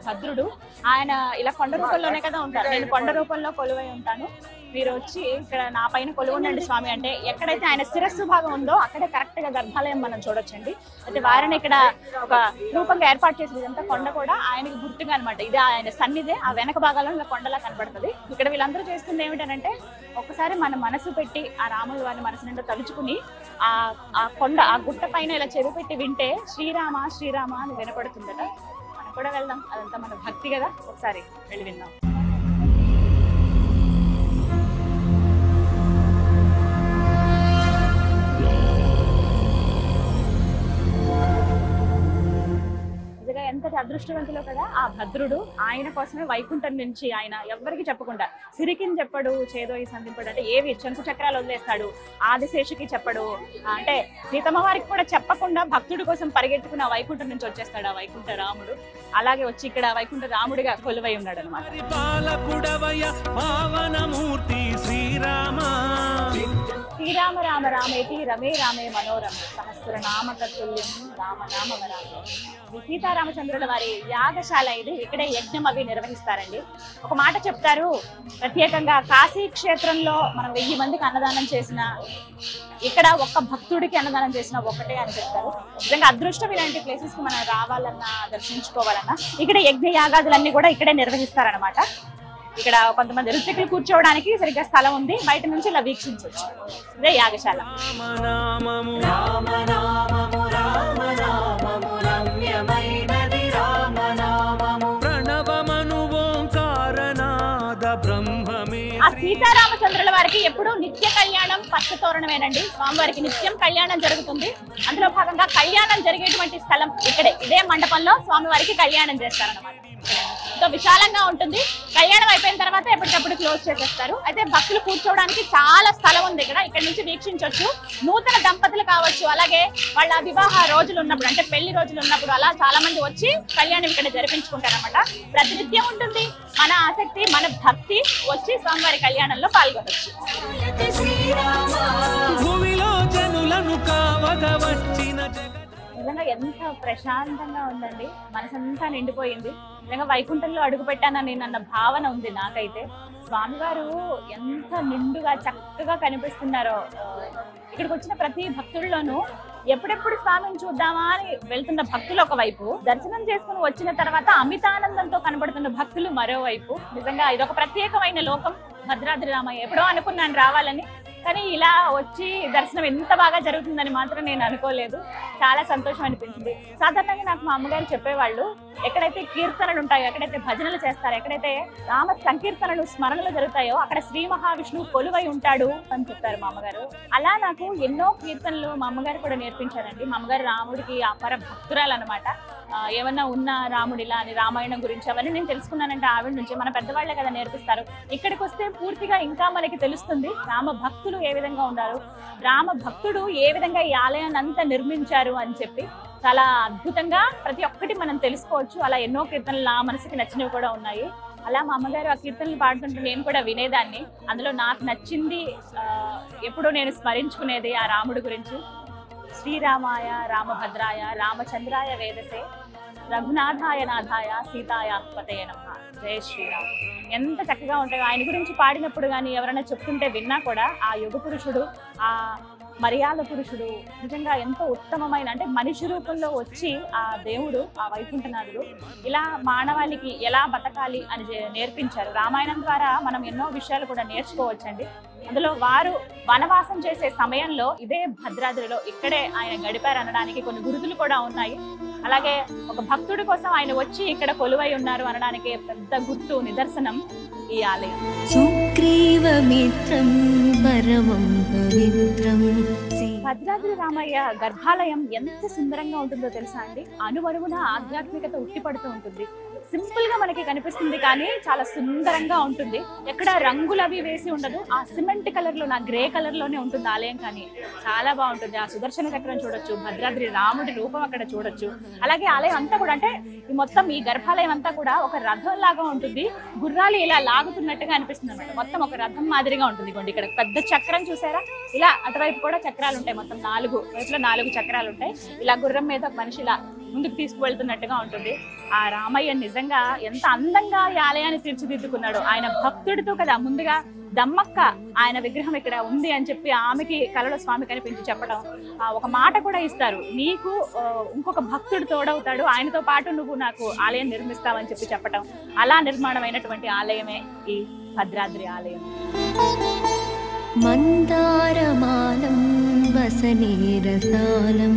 భద్రుడు ఆయన ఇలా కొండ రూపంలోనే కదా ఉంటారు. నేను కొండ రూపంలో కొలువై ఉంటాను, మీరు వచ్చి ఇక్కడ నా పైన కొలువుండండి స్వామి అంటే ఎక్కడైతే ఆయన శిరస్సు భాగం ఉందో అక్కడే కరెక్ట్ గా గర్భాలయం మనం చూడొచ్చండి. అయితే వారిని ఇక్కడ ఒక రూపంగా ఏర్పాటు చేసిన ఇదంతా కొండ కూడా ఆయనకి గుర్తుగా అనమాట. ఇది ఆయన సన్నిధే. ఆ వెనక భాగాల్లో ఇలా కొండలా కనబడుతుంది. ఇక్కడ వీళ్ళందరూ చేస్తుంది ఏమిటంటే ఒకసారి మన మనసు పెట్టి ఆ రాముల వారిని మనసు నిండా తలుచుకుని ఆ కొండ ఆ గుట్ట పైన ఇలా చెవి పెట్టి వింటే శ్రీరామ శ్రీరామ అని వినపడుతుందట. మనం కూడా వెళ్దాం, అదంతా మన భక్తి కదా, ఒకసారి వెళ్ళి విందాం. ఎంత ఎంతటి అదృష్టవంతులో కదా ఆ భద్రుడు. ఆయన కోసమే వైకుంఠం నుంచి ఆయన ఎవరికి చెప్పకుండా సిరికిని చెప్పడు, చేదోయి సంధింపడు, అంటే ఏవి శంకు చక్రాలు వదిలేస్తాడు, ఆదిశేషుకి చెప్పడు, అంటే సీతమ్మ వారికి కూడా చెప్పకుండా భక్తుడి కోసం పరిగెత్తుకుని ఆ వైకుంఠం నుంచి వచ్చేస్తాడు ఆ వైకుంఠ రాముడు. అలాగే వచ్చి ఇక్కడ వైకుంఠ రాముడిగా కొలువై ఉన్నాడు అనమాట. శ్రీరామ రామ రామేతి రమే రామే మనోరమ సహస్రనామ తత్తుల్యం రామ నామ వరామే. సీతారామచంద్రుల వారి యాగశాల ఇది. ఇక్కడే యజ్ఞం అవి నిర్వహిస్తారండి. ఒక మాట చెప్తారు, ప్రత్యేకంగా కాశీ క్షేత్రంలో మనం 1000 మందికి అన్నదానం చేసిన, ఇక్కడ ఒక్క భక్తుడికి అన్నదానం చేసిన ఒకటే అని చెప్తారు. నిజంగా అదృష్టం ఇలాంటి ప్లేసెస్ కి మనం రావాలన్నా దర్శించుకోవాలన్నా ఇక్కడ యజ్ఞ యాగాదులన్నీ కూడా ఇక్కడే నిర్వహిస్తారనమాట. ఇక్కడ కొంతమంది ఋత్వికులు కూర్చోవడానికి సరిగ్గా స్థలం ఉంది, బయట నుంచి ఇలా వీక్షించవచ్చు. ఇదే యాగశాల. ఆ సీతారామచంద్రుల వారికి ఎప్పుడు నిత్య కళ్యాణం పచ్చ తోరణమేనండి. స్వామివారికి నిత్యం కళ్యాణం జరుగుతుంది. అందులో భాగంగా కళ్యాణం జరిగేటువంటి స్థలం ఇక్కడే, ఇదే మండపంలో స్వామివారికి కళ్యాణం చేస్తారన్నమాట. ఎంతో విశాలంగా ఉంటుంది. కళ్యాణం అయిపోయిన తర్వాత ఎప్పటికప్పుడు క్లోజ్ చేసేస్తారు. అయితే భక్తులు కూర్చోవడానికి చాలా స్థలం ఉంది ఇక్కడ నుంచి వీక్షించవచ్చు. నూతన దంపతులు కావచ్చు, అలాగే వాళ్ళ వివాహ రోజులు ఉన్నప్పుడు, అంటే పెళ్లి రోజులు ఉన్నప్పుడు అలా చాలా మంది వచ్చి కళ్యాణం ఇక్కడ జరిపించుకుంటారన్నమాట. ప్రతినిత్యం ఉంటుంది. మన ఆసక్తి, మన భక్తి వచ్చి స్వామివారి కళ్యాణంలో పాల్గొనవచ్చు. నిజంగా ఎంత ప్రశాంతంగా ఉందండి, మనసంతా నిండిపోయింది. నిజంగా వైకుంఠంలో అడుగు పెట్టానని నన్న భావన ఉంది నాకైతే. స్వామివారు ఎంత నిండుగా చక్కగా కనిపిస్తున్నారో. ఇక్కడికి వచ్చిన ప్రతి భక్తుల్లోనూ ఎప్పుడెప్పుడు స్వామిని చూద్దామా అని వెళ్తున్న భక్తులు ఒకవైపు, దర్శనం చేసుకుని వచ్చిన తర్వాత అమితానందంతో కనబడుతున్న భక్తులు మరోవైపు. నిజంగా ఇదొక ప్రత్యేకమైన లోకం భద్రాద్రి రామయ్య. ఎప్పుడో అనుకున్నాను రావాలని, కానీ ఇలా వచ్చి దర్శనం ఎంత బాగా జరుగుతుందని మాత్రం నేను అనుకోలేదు. చాలా సంతోషం అనిపించింది. సాధారణంగా నాకు మా అమ్మగారు చెప్పేవాళ్ళు, ఎక్కడైతే కీర్తనలు ఉంటాయో, ఎక్కడైతే భజనలు చేస్తారో, ఎక్కడైతే రామ సంకీర్తనలు స్మరణలు జరుగుతాయో అక్కడ శ్రీ మహావిష్ణువు కొలువై ఉంటాడు అని చెప్తారు మా అమ్మగారు. అలా నాకు ఎన్నో కీర్తనలు మా అమ్మగారు కూడా నేర్పించారండి. మా అమ్మగారు రాముడికి అపర భక్తురాలు అనమాట. ఏమన్నా ఉన్న రాముడిలా అని రామాయణం గురించి అవన్నీ నేను తెలుసుకున్నానంటే ఆవిడ నుంచి. మన పెద్దవాళ్లే కదా నేర్పిస్తారు. ఇక్కడికి వస్తే పూర్తిగా ఇంకా మనకి తెలుస్తుంది రామ భక్తులు ఏ విధంగా ఉన్నారు, రామ భక్తుడు ఏ విధంగా ఈ ఆలయాన్ని అంతా నిర్మించారు అని చెప్పి చాలా అద్భుతంగా ప్రతి ఒక్కటి మనం తెలుసుకోవచ్చు. అలా ఎన్నో కీర్తనలు నా మనసుకి నచ్చినవి కూడా ఉన్నాయి. అలా మా అమ్మగారు ఆ కీర్తనలు పాడుతుంటే నేను కూడా వినేదాన్ని. అందులో నాకు నచ్చింది ఎప్పుడూ నేను స్మరించుకునేది ఆ రాముడి గురించి. శ్రీరామాయ రామభద్రాయ రామచంద్రాయ వేదసే రఘునాథాయ నాథాయ సీతాయ పతయ నమః. జయ శ్రీరామ్. ఎంత చక్కగా ఉంటాయో ఆయన గురించి పాడినప్పుడు కానీ ఎవరైనా చెప్తుంటే విన్నా కూడా ఆ యుగ పురుషుడు, ఆ మర్యాద పురుషుడు నిజంగా ఎంతో ఉత్తమమైన, అంటే మనిషి రూపంలో వచ్చి ఆ దేవుడు, ఆ వైకుంఠనాథుడు ఇలా మానవాళికి ఎలా బతకాలి అని నేర్పించారు. రామాయణం ద్వారా మనం ఎన్నో విషయాలు కూడా నేర్చుకోవచ్చండి. అందులో వారు వనవాసం చేసే సమయంలో ఇదే భద్రాద్రిలో ఇక్కడే ఆయన గడిపారు అనడానికి కొన్ని గుర్తులు కూడా ఉన్నాయి. అలాగే ఒక భక్తుడి కోసం ఆయన వచ్చి ఇక్కడ కొలువై ఉన్నారు అనడానికి పెద్ద గుర్తు, నిదర్శనం ఈ ఆలయం.
సుగ్రీవమిత్రం పరమం పవిత్రం.
భద్రాద్రి రామయ్య గర్భాలయం ఎంత సుందరంగా ఉంటుందో తెలుసా అండి. అణువణువున ఆధ్యాత్మికత ఉట్టిపడుతూ ఉంటుంది. సింపుల్ గా మనకి కనిపిస్తుంది కానీ చాలా సుందరంగా ఉంటుంది. ఎక్కడ రంగులు అవి వేసి ఉండదు. ఆ సిమెంట్ కలర్ లో, నా గ్రే కలర్ లోనే ఉంటుంది ఆలయం. కానీ చాలా బాగుంటుంది. ఆ సుదర్శన చక్రం చూడొచ్చు, భద్రాద్రి రాముడి రూపం అక్కడ చూడొచ్చు. అలాగే ఆలయం అంతా కూడా, అంటే మొత్తం ఈ గర్భాలయం అంతా కూడా ఒక రథం లాగా ఉంటుంది. గుర్రాలు ఇలా లాగుతున్నట్టుగా అనిపిస్తుంది అనమాట. మొత్తం ఒక రథం మాదిరిగా ఉంటుంది. ఇక్కడ పెద్ద చక్రం చూసారా, ఇలా అటువైపు కూడా చక్రాలు ఉంటాయి. మొత్తం 4 వైపులో 4 చక్రాలు ఉంటాయి. ఇలా గుర్రం మీద ఒక మనిషి ఇలా ముందుకు తీసుకువెళ్తున్నట్టుగా ఉంటుంది. ఆ రామయ్య నిజంగా ఎంత అందంగా ఈ ఆలయాన్ని తీర్చిదిద్దుకున్నాడు. ఆయన భక్తుడితో కదా, ముందుగా దమ్మక్క ఆయన విగ్రహం ఇక్కడ ఉంది అని చెప్పి ఆమెకి కలలో స్వామి కనిపించి చెప్పడం, ఒక మాట కూడా ఇస్తారు, నీకు ఇంకొక భక్తుడు తోడవుతాడు, ఆయనతో పాటు నువ్వు నాకు ఆలయం నిర్మిస్తావని చెప్పి చెప్పడం. అలా నిర్మాణమైనటువంటి ఆలయమే ఈ భద్రాద్రి ఆలయం.
మందారమాలం వసనేరసాలం.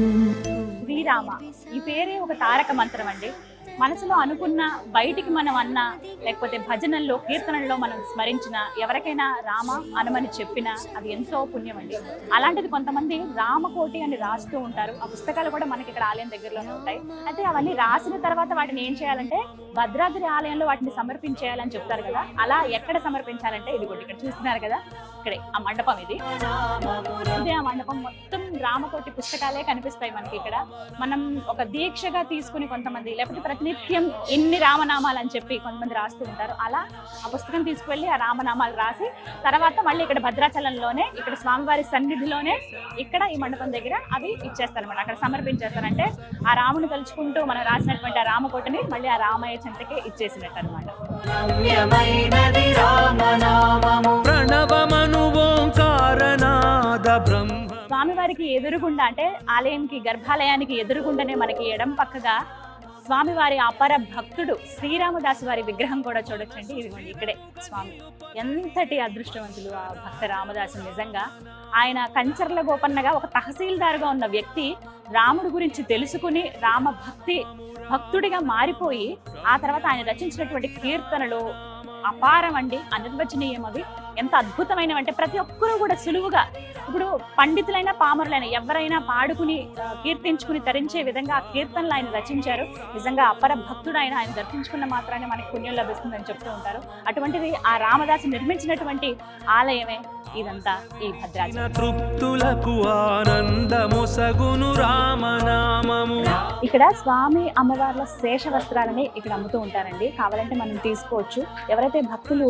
శ్రీరామ ఈ పేరే ఒక తారక మంత్రం అండి. మనసులో అనుకున్న బయటికి మనం అన్నా, లేకపోతే భజనల్లో కీర్తనల్లో మనం స్మరించిన, ఎవరికైనా రామ అనమని చెప్పినా అది ఎంతో పుణ్యం అండి. అలాంటిది కొంతమంది రామకోటి అని రాస్తూ ఉంటారు. ఆ పుస్తకాలు కూడా మనకి ఇక్కడ ఆలయం దగ్గరలోనే ఉంటాయి. అయితే అవన్నీ రాసిన తర్వాత వాటిని ఏం చేయాలంటే భద్రాద్రి ఆలయంలో వాటిని సమర్పించేయాలని చెప్తారు కదా. అలా ఎక్కడ సమర్పించాలంటే ఇదిగోండి ఇక్కడ చూస్తున్నారు కదా, ఇక్కడే ఆ మండపం ఇది. ఇదే ఆ మండపం. మొత్తం రామకోటి పుస్తకాలే కనిపిస్తాయి మనకి ఇక్కడ. మనం ఒక దీక్షగా తీసుకుని కొంతమంది, లేకపోతే ప్రతినిత్యం ఇన్ని రామనామాలు అని చెప్పి కొంతమంది రాస్తూ ఉంటారు. అలా ఆ పుస్తకం తీసుకువెళ్ళి ఆ రామనామాలు రాసి తర్వాత మళ్ళీ ఇక్కడ భద్రాచలంలోనే, ఇక్కడ స్వామివారి సన్నిధిలోనే, ఇక్కడ ఈ మండపం దగ్గర అవి ఇచ్చేస్తారు అన్నమాట. అక్కడ సమర్పించేస్తారంటే ఆ రాముని తలుచుకుంటూ మనం రాసినటువంటి ఆ రామకోటిని మళ్ళీ ఆ రామయ్య చెంతకే ఇచ్చేసినట్టు అనమాట. స్వామివారికి ఎదురుగుండా, అంటే ఆలయంకి గర్భాలయానికి ఎదురుగుండానే మనకి ఎడం పక్కగా స్వామివారి అపర భక్తుడు శ్రీరామదాసు వారి విగ్రహం కూడా చూడొచ్చండి. ఇదిగోండి ఇక్కడే స్వామి. ఎంతటి అదృష్టవంతులు ఆ భక్త రామదాసు. నిజంగా ఆయన కంచర్ల గోపన్నగా ఒక తహసీల్దారుగా ఉన్న వ్యక్తి రాముడి గురించి తెలుసుకుని రామ భక్తుడిగా మారిపోయి ఆ తర్వాత ఆయన రచించినటువంటి కీర్తనలు అపారం అండి, అనిర్వచనీయం. అవి ఎంత అద్భుతమైనవి అంటే ప్రతి ఒక్కరూ కూడా సులువుగా, ఇప్పుడు పండితులైన పామరులైన ఎవరైనా పాడుకుని కీర్తించుకుని తరించే విధంగా ఆ కీర్తనలు ఆయన రచించారు. నిజంగా అపర భక్తుడు ఆయన దర్శించుకున్న మాత్రాన్ని మనకి పుణ్యం లభిస్తుందని చెప్తూ ఉంటారు. అటువంటిది ఆ రామదాసు నిర్మించినటువంటి ఆలయమే ఇదంతా, ఈ భద్రాచలం. ఇక్కడ స్వామి అమ్మవార్ల శేష వస్త్రాలని ఇక్కడ అమ్ముతూ ఉంటారండి. కావాలంటే మనం తీసుకోవచ్చు. ఎవరైతే భక్తులు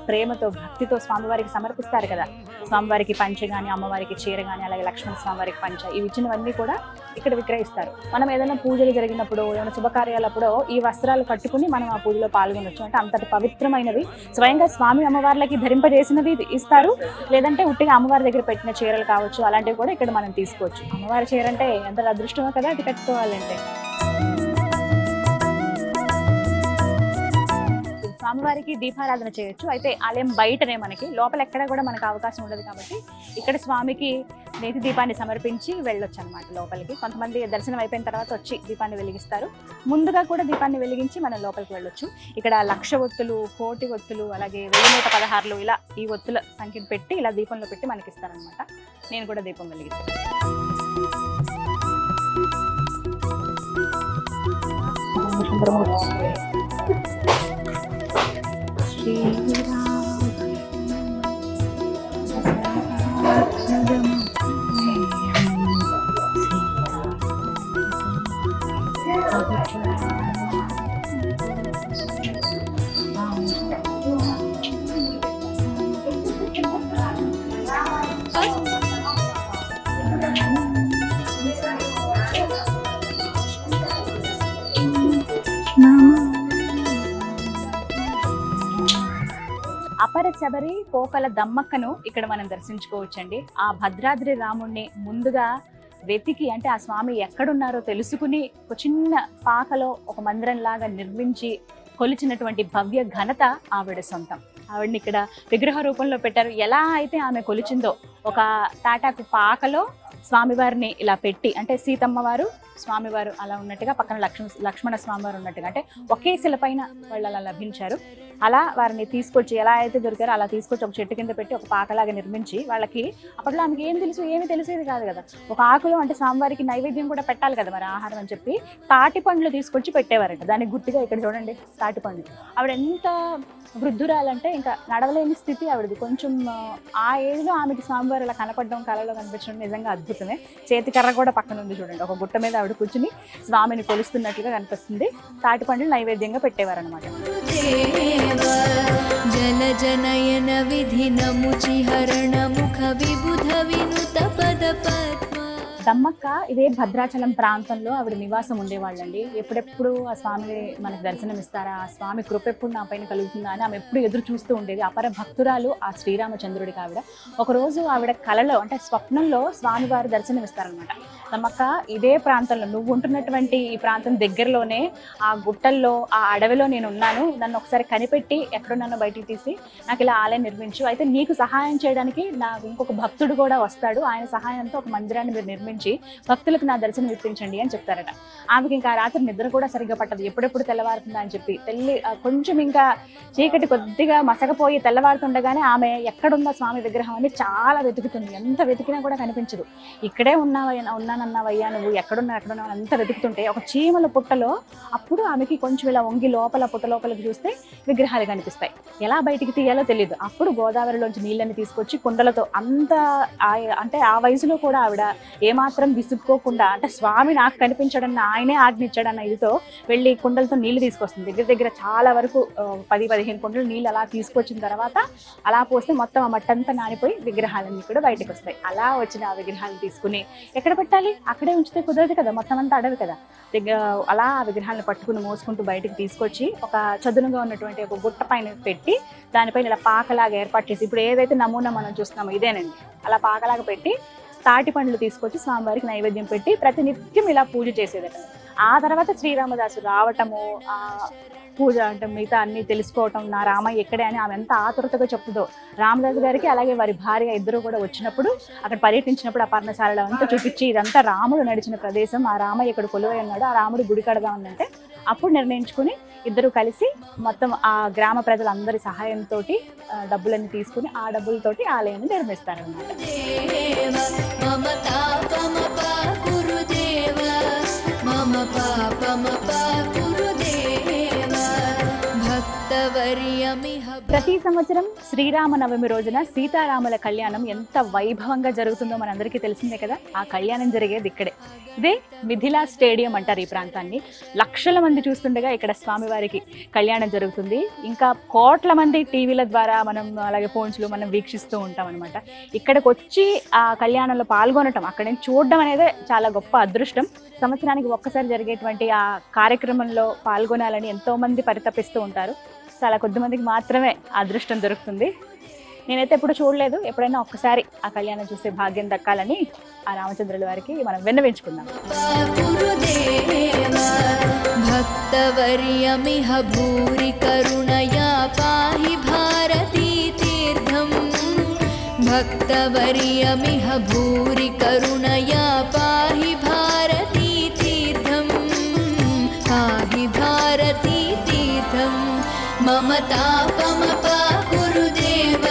ప్రేమతో భక్తితో స్వామివారికి సమర్పిస్తారు కదా, స్వామివారికి పంచ కానీ, అమ్మవారికి చీర కానీ, అలాగే లక్ష్మణ స్వామివారికి పంచ, ఇవి ఇచ్చినవన్నీ కూడా ఇక్కడ విక్రయిస్తారు. మనం ఏదైనా పూజలు జరిగినప్పుడు, ఏమైనా శుభకార్యాలప్పుడు ఈ వస్త్రాలు కట్టుకుని మనం ఆ పూజలో పాల్గొనొచ్చు. అంటే అంతటి పవిత్రమైనవి, స్వయంగా స్వామి అమ్మవార్లకి ధరింపజేసినవి ఇస్తారు. లేదంటే ఉట్టిగా అమ్మవారి దగ్గర పెట్టిన చీరలు కావచ్చు, అలాంటివి కూడా ఇక్కడ మనం తీసుకోవచ్చు. అమ్మవారి చీర అంటే ఎంత అదృష్టమో కదా అది కట్టుకోవాలంటే. స్వామివారికి దీపారాధన చేయొచ్చు. అయితే ఆలయం బయటనే, మనకి లోపల ఎక్కడ కూడా మనకు అవకాశం ఉండదు కాబట్టి ఇక్కడ స్వామికి నేతి దీపాన్ని సమర్పించి వెళ్ళొచ్చు అనమాట లోపలికి. కొంతమంది దర్శనం అయిపోయిన తర్వాత వచ్చి దీపాన్ని వెలిగిస్తారు. ముందుగా కూడా దీపాన్ని వెలిగించి మనం లోపలికి వెళ్ళొచ్చు. ఇక్కడ 1,00,000 ఒత్తులు, 1,00,000 ఒత్తులు, అలాగే 1116 ఇలా ఈ ఒత్తుల సంఖ్యను పెట్టి ఇలా దీపంలో పెట్టి మనకి ఇస్తారనమాట. నేను కూడా దీపం వెలిగిస్తాను. అపర శబరి పోకల దమ్మక్కను ఇక్కడ మనం దర్శించుకోవచ్చండి. ఆ భద్రాద్రి రాముణ్ణి ముందుగా వెతికి, అంటే ఆ స్వామి ఎక్కడున్నారో తెలుసుకుని ఒక చిన్న పాకలో ఒక మందిరం లాగా నిర్మించి కొలిచినటువంటి భవ్య ఘనత ఆవిడ సొంతం. ఆవిడని ఇక్కడ విగ్రహ రూపంలో పెట్టారు. ఎలా అయితే ఆమె కొలిచిందో ఒక తాటాకు పాకలో స్వామివారిని ఇలా పెట్టి, అంటే సీతమ్మ వారు స్వామివారు అలా ఉన్నట్టుగా, పక్కన లక్ష్మణ స్వామివారు ఉన్నట్టుగా, అంటే ఒకే శిలపైన వాళ్ళు అలా లభించారు. అలా వారిని తీసుకొచ్చి, ఎలా అయితే దొరికారో అలా తీసుకొచ్చి ఒక చెట్టు కింద పెట్టి ఒక పాకలాగా నిర్మించి, వాళ్ళకి అప్పట్లో ఆమెకి ఏమి తెలిసేది కాదు కదా, ఒక ఆకులో అంటే స్వామివారికి నైవేద్యం కూడా పెట్టాలి కదా మరి ఆహారం అని చెప్పి తాటి పండ్లు తీసుకొచ్చి పెట్టేవారట. దానికి గుర్తుగా ఇక్కడ చూడండి తాటి పండ్లు. ఆవిడ ఎంత వృద్ధురాలంటే ఇంకా నడవలేని స్థితి ఆవిడది. కొంచెం ఆ ఏజ్లో ఆమెకి స్వామివారు అలా కనపడడం, కళలో కనిపించడం నిజంగా అద్భుతమే. చేతి కర్ర కూడా పక్కన ఉంది చూడండి. ఒక గుట్ట మీద ఆవిడ కూర్చుని స్వామిని కొలుస్తున్నట్లుగా కనిపిస్తుంది. తాటి పండ్లు నైవేద్యంగా పెట్టేవారు అనమాట.
జల జనయన విధిన ముచిహరణ ముఖ విబుధ వినుత పద పద్మ.
దమ్మక్క ఇదే భద్రాచలం ప్రాంతంలో ఆవిడ నివాసం ఉండేవాళ్ళండి. ఎప్పుడెప్పుడు ఆ స్వామి మనకు దర్శనం ఇస్తారా, ఆ స్వామి కృప ఎప్పుడు నా పైన కలుగుతుందా అని ఆమె ఎప్పుడు ఎదురు చూస్తూ ఉండేది. అపర భక్తురాలు ఆ శ్రీరామచంద్రుడికి ఆవిడ. ఒకరోజు ఆవిడ కలలో, అంటే స్వప్నంలో స్వామివారు దర్శనం ఇస్తారనమాట. దమ్మక్క ఇదే ప్రాంతంలో, నువ్వు ఉంటున్నటువంటి ఈ ప్రాంతం దగ్గరలోనే ఆ గుట్టల్లో, ఆ అడవిలో నేను ఉన్నాను, నన్ను ఒకసారి కనిపెట్టి ఎక్కడున్నానో బయటికి తీసి నాకు ఇలా ఆలయం నిర్మించు. అయితే నీకు సహాయం చేయడానికి నాకు ఇంకొక భక్తుడు కూడా వస్తాడు, ఆయన సహాయంతో ఒక మందిరాన్ని మీరు నిర్మించు నుంచి భక్తులకు నా దర్శనం ఇప్పించండి అని చెప్తారట. ఆమెకి ఇంకా రాత్రి నిద్ర కూడా సరిగ్గా పట్టదు, ఎప్పుడెప్పుడు తెల్లవారుతుందా అని చెప్పి. కొంచెం ఇంకా చీకటి కొద్దిగా మసకపోయి తెల్లవారుతుండగానే ఆమె ఎక్కడుందా స్వామి విగ్రహం అని చాలా వెతుకుతుంది. ఎంత వెతికినా కూడా కనిపించదు. ఇక్కడే ఉన్నానన్నావయ్యా నువ్వు, ఎక్కడున్నావు అంత వెతుకుతుంటే ఒక చీమల పుట్టలో అప్పుడు ఆమెకి కొంచెం ఇలా వంగి లోపల పుట్ట లోపలికి చూస్తే విగ్రహాలు కనిపిస్తాయి. ఎలా బయటికి తీయాలో తెలియదు. అప్పుడు గోదావరిలోంచి నీళ్ళని తీసుకొచ్చి కుండలతో అంటే ఆ వయసులో కూడా ఆవిడ ఏమాత్రం విసుక్కోకుండా, అంటే స్వామి నాకు కనిపించడన్న ఆయనే ఆజ్ఞించాడన్న ఇదితో వెళ్ళి కుండలతో నీళ్లు తీసుకొస్తుంది. దగ్గర చాలా వరకు 10-15 కుండలు నీళ్ళు అలా తీసుకొచ్చిన తర్వాత అలా పోస్తే మొత్తం ఆ మట్టంతా నానిపోయి విగ్రహాలన్నీ కూడా బయటకు వస్తాయి. అలా వచ్చిన ఆ విగ్రహాలు తీసుకుని ఎక్కడ పెట్టాలి, అక్కడే ఉంచితే కుదరదు కదా, మొత్తం అంతా అడవి కదా. అలా ఆ విగ్రహాలను పట్టుకుని మోసుకుంటూ బయటకు తీసుకొచ్చి ఒక చదునుగా ఉన్నటువంటి ఒక గుట్ట పైన పెట్టి దానిపైన ఇలా పాకలాగా ఏర్పాటు చేసి, ఇప్పుడు ఏదైతే నమూనా మనం చూస్తున్నామో ఇదేనండి, అలా పాకలాగా పెట్టి తాటి పండ్లు తీసుకొచ్చి స్వామివారికి నైవేద్యం పెట్టి ప్రతినిత్యం ఇలా పూజ చేసేదట. ఆ తర్వాత శ్రీరామదాసు రావటము, ఆ పూజ అంటే మిగతా అన్ని తెలుసుకోవటం, నా రామయ్య ఎక్కడే అని ఆమె ఎంత ఆతురతగా చెప్తుందో. రామదాసు గారికి అలాగే వారి భార్య ఇద్దరు కూడా వచ్చినప్పుడు అక్కడ పర్యటించినప్పుడు ఆ పర్ణశాలలో అంతా చూపించి ఇదంతా రాముడు నడిచిన ప్రదేశం, ఆ రామయ్య ఇక్కడ కొలువై ఉన్నాడు, ఆ రాముడు గుడి కడదామంటే అప్పుడు నిర్ణయించుకుని ఇద్దరు కలిసి మొత్తం ఆ గ్రామ ప్రజలందరి సహాయంతో డబ్బులన్నీ తీసుకుని ఆ డబ్బులతోటి ఆలయాన్ని నిర్మిస్తారన్నమాట. ప్రతి సంవత్సరం శ్రీరామనవమి రోజున సీతారాముల కళ్యాణం ఎంత వైభవంగా జరుగుతుందో మనందరికీ తెలిసిందే కదా. ఆ కళ్యాణం జరిగేది ఇక్కడే. ఇదే మిథిలా స్టేడియం అంటారు ఈ ప్రాంతాన్ని. లక్షల మంది చూస్తుండగా ఇక్కడ స్వామివారికి కళ్యాణం జరుగుతుంది. ఇంకా కోట్ల మంది టీవీల ద్వారా మనం అలాగే ఫోన్స్లో మనం వీక్షిస్తూ ఉంటాం అనమాట. ఇక్కడికి వచ్చి ఆ కళ్యాణంలో పాల్గొనటం, అక్కడ నుంచి చూడడం అనేది చాలా గొప్ప అదృష్టం. సంవత్సరానికి ఒక్కసారి జరిగేటువంటి ఆ కార్యక్రమంలో పాల్గొనాలని ఎంతో మంది పరితపిస్తూ ఉంటారు. చాలా కొద్ది మందికి మాత్రమే అదృష్టం దొరుకుతుంది. నేనైతే ఎప్పుడు చూడలేదు. ఎప్పుడైనా ఒక్కసారి ఆ కళ్యాణం చూసే భాగ్యం దక్కాలని ఆ రామచంద్రుల వారికి మనం విన్నవించుకుందాం.
భక్తవర్యమిహ భూరి కరుణయా పాహి భారతీ తీర్థం. భక్తవర్యమిహ భూరి కరుణయా పాహి భారతీ తీర్థం. పాహి భారతీ తీర్థం. మమ తాపమపా గురుదేవ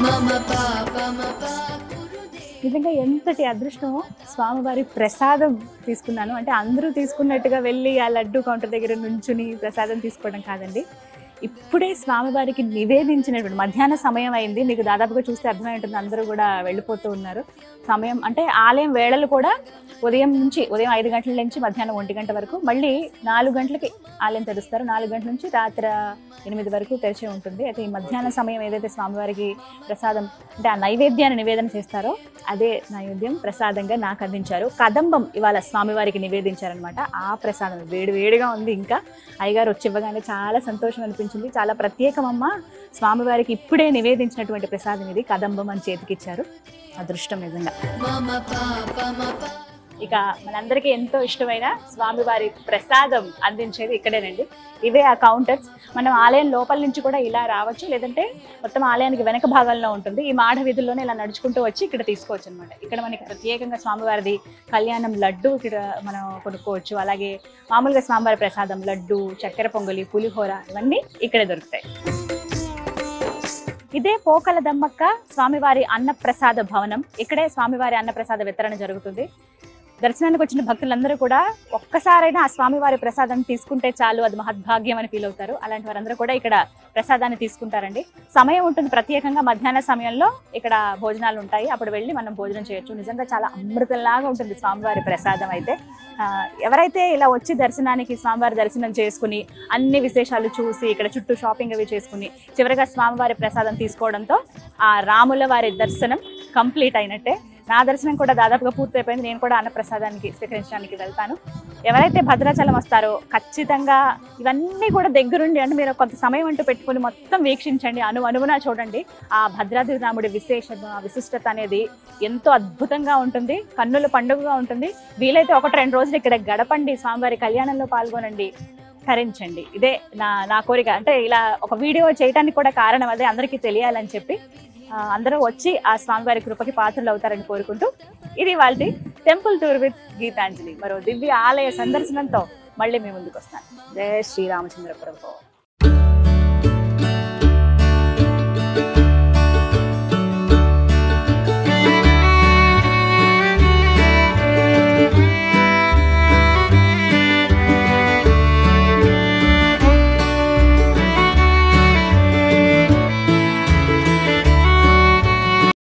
మమ పాపమపా గురుదేవ.
నిజంగా ఎంతటి అదృష్టమో. స్వామివారి ప్రసాదం తీసుకున్నాను అంటే అందరూ తీసుకున్నట్టుగా వెళ్ళి ఆ లడ్డు కౌంటర్ దగ్గర నుంచుని ప్రసాదం తీసుకోవడం కాదండి. ఇప్పుడే స్వామివారికి నివేదించినటువంటి మధ్యాహ్న సమయం అయింది. మీకు దాదాపుగా చూస్తే అర్థమై ఉంటుంది, అందరూ కూడా వెళ్ళిపోతూ ఉన్నారు. సమయం అంటే ఆలయం వేళలు కూడా ఉదయం 5 గంటల నుంచి మధ్యాహ్నం 1 గంట వరకు, మళ్ళీ 4 గంటలకి ఆలయం తెరుస్తారు. 4 గంటల నుంచి రాత్రి 8 వరకు తెరిచి ఉంటుంది. అయితే ఈ మధ్యాహ్న సమయం ఏదైతే స్వామివారికి ప్రసాదం అంటే ఆ నైవేద్యాన్ని నివేదన చేస్తారో అదే నైవేద్యం ప్రసాదంగా నాకు అందించారు. కదంబం ఇవాళ స్వామివారికి నివేదించారనమాట. ఆ ప్రసాదం వేడివేడిగా ఉంది. ఇంకా అయ్యగారు వచ్చి ఇవ్వగానే చాలా సంతోషం అనిపించింది. చాలా ప్రత్యేకమమ్మ, స్వామివారికి ఇప్పుడే నివేదించినటువంటి ప్రసాదం ఇది, కదంబం అని చేతికిచ్చారు. అదృష్టం నిజంగా. ఇక మనందరికీ ఎంతో ఇష్టమైన స్వామివారి ప్రసాదం అందించేది ఇక్కడేనండి. ఇవే ఆ కౌంటర్స్. మనం ఆలయం లోపల నుంచి కూడా ఇలా రావచ్చు, లేదంటే మొత్తం ఆలయానికి వెనక భాగంలో ఉంటుంది. ఈ మాఢ వీధుల్లోనే ఇలా నడుచుకుంటూ వచ్చి ఇక్కడ తీసుకోవచ్చు అనమాట. ఇక్కడ మనకి ప్రత్యేకంగా స్వామివారిది కళ్యాణం లడ్డు ఇక్కడ మనం కొనుక్కోవచ్చు. అలాగే మామూలుగా స్వామివారి ప్రసాదం లడ్డు, చక్కెర పొంగలి, పులిహోర ఇవన్నీ ఇక్కడే దొరుకుతాయి. ఇదే పోకల దమ్మక్క స్వామివారి అన్నప్రసాద భవనం. ఇక్కడే స్వామివారి అన్నప్రసాద వితరణ జరుగుతుంది. దర్శనానికి వచ్చిన భక్తులందరూ కూడా ఒక్కసారైనా ఆ స్వామివారి ప్రసాదం తీసుకుంటే చాలు, అది మహద్భాగ్యం అని ఫీల్ అవుతారు. అలాంటి వారందరూ కూడా ఇక్కడ ప్రసాదాన్ని తీసుకుంటారండి. సమయం ఉంటుంది ప్రత్యేకంగా, మధ్యాహ్న సమయంలో ఇక్కడ భోజనాలు ఉంటాయి. అప్పుడు వెళ్ళి మనం భోజనం చేయొచ్చు. నిజంగా చాలా అమృతంలాగా ఉంటుంది స్వామివారి ప్రసాదం అయితే. ఎవరైతే ఇలా వచ్చి దర్శనానికి స్వామివారి దర్శనం చేసుకుని అన్ని విశేషాలు చూసి ఇక్కడ చుట్టూ షాపింగ్ అవి చేసుకుని చివరిగా స్వామివారి ప్రసాదం తీసుకోవడంతో ఆ రాముల వారి దర్శనం కంప్లీట్ అయినట్టే. నా దర్శనం కూడా దాదాపుగా పూర్తయిపోయింది. నేను కూడా అన్నప్రసాదానికి స్వీకరించడానికి వెళ్తాను. ఎవరైతే భద్రాచలం వస్తారో ఖచ్చితంగా ఇవన్నీ కూడా దగ్గరుండి, అంటే మీరు కొంత సమయం అంటూ పెట్టుకుని మొత్తం వీక్షించండి, అణువణువునా చూడండి. ఆ భద్రాద్రి రాముడి విశిష్టత అనేది ఎంతో అద్భుతంగా ఉంటుంది, కన్నుల పండుగగా ఉంటుంది. వీలైతే 1-2 రోజులు ఇక్కడ గడపండి, స్వామివారి కళ్యాణంలో పాల్గొనండి, తరించండి. ఇదే నా కోరిక. అంటే ఇలా ఒక వీడియో చేయడానికి కూడా కారణం అదే, అందరికీ తెలియాలని చెప్పి. అందరూ వచ్చి ఆ స్వామివారి కృపకి పాత్రలు అవుతారని కోరుకుంటూ ఇది వాళ్ళది టెంపుల్ టూర్ విత్ గీతాంజలి మరో దివ్య ఆలయ సందర్శనంతో మళ్ళీ మీ ముందుకు వస్తాను. జై శ్రీరామచంద్ర ప్రభు.